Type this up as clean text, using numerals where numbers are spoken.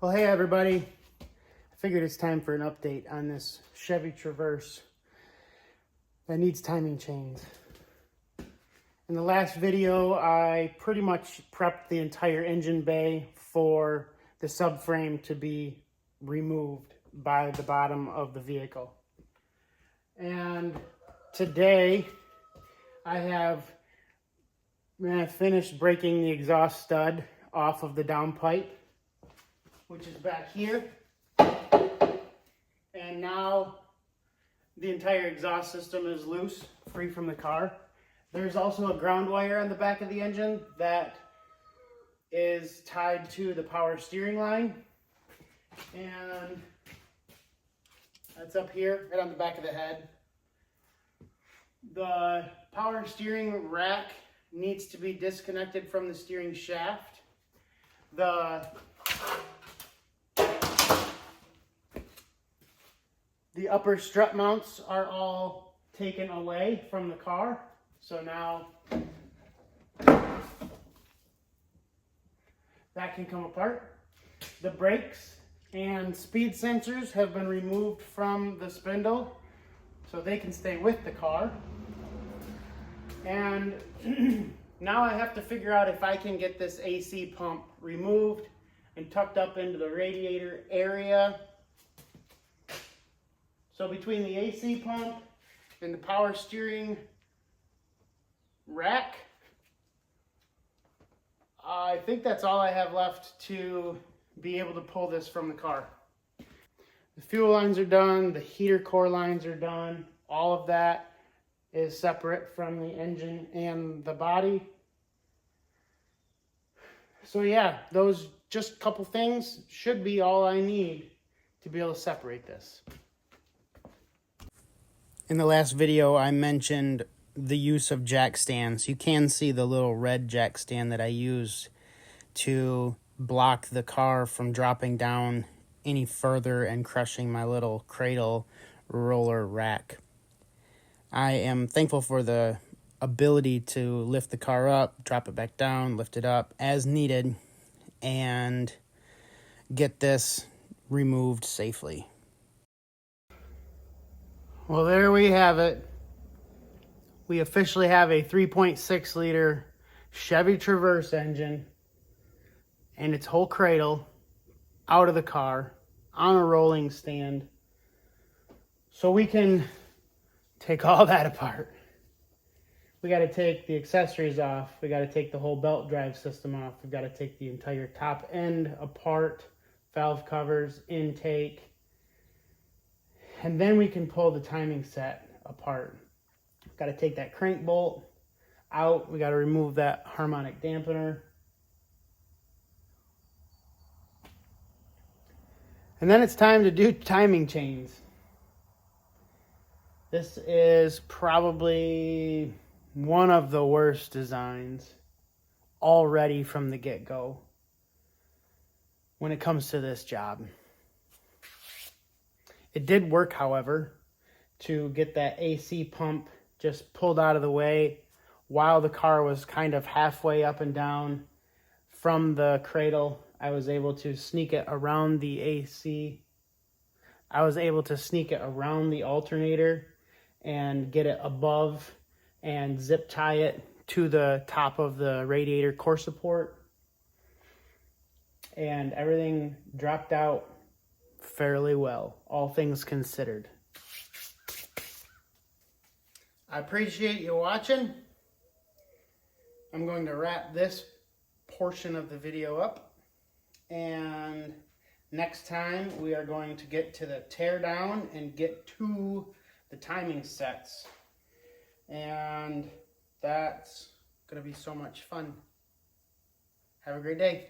Well, hey everybody. I figured it's time for an update on this Chevy Traverse that needs timing chains. In the last video, I pretty much prepped the entire engine bay for the subframe to be removed by the bottom of the vehicle. And today, I have finished breaking the exhaust stud off of the downpipe, which is back here. And now the entire exhaust system is loose, free from the car. There's also a ground wire on the back of the engine that is tied to the power steering line. And that's up here, right on the back of the head. The power steering rack needs to be disconnected from the steering shaft. The upper strut mounts are all taken away from the car. So now that can come apart. The brakes and speed sensors have been removed from the spindle so they can stay with the car. And now I have to figure out if I can get this AC pump removed and tucked up into the radiator area. So between the AC pump and the power steering rack, I think that's all I have left to be able to pull this from the car. The fuel lines are done, the heater core lines are done, all of that is separate from the engine and the body. So yeah, those just couple things should be all I need to be able to separate this. In the last video, I mentioned the use of jack stands. You can see the little red jack stand that I use to block the car from dropping down any further and crushing my little cradle roller rack. I am thankful for the ability to lift the car up, drop it back down, lift it up as needed, and get this removed safely. Well, there we have it. We officially have a 3.6 liter Chevy Traverse engine and its whole cradle out of the car on a rolling stand. So we can take all that apart. We got to take the accessories off. We got to take the whole belt drive system off. We've got to take the entire top end apart, valve covers, intake. And then we can pull the timing set apart. Got to take that crank bolt out. We got to remove that harmonic dampener. And then it's time to do timing chains. This is probably one of the worst designs already from the get-go when it comes to this job. It did work, however, to get that AC pump just pulled out of the way while the car was kind of halfway up and down from the cradle. I was able to sneak it around the AC. I was able to sneak it around the alternator and get it above and zip tie it to the top of the radiator core support. And everything dropped out fairly well, all things considered. I appreciate you watching. I'm going to wrap this portion of the video up, and next time we are going to get to the tear down and get to the timing sets, and that's going to be so much fun. Have a great day.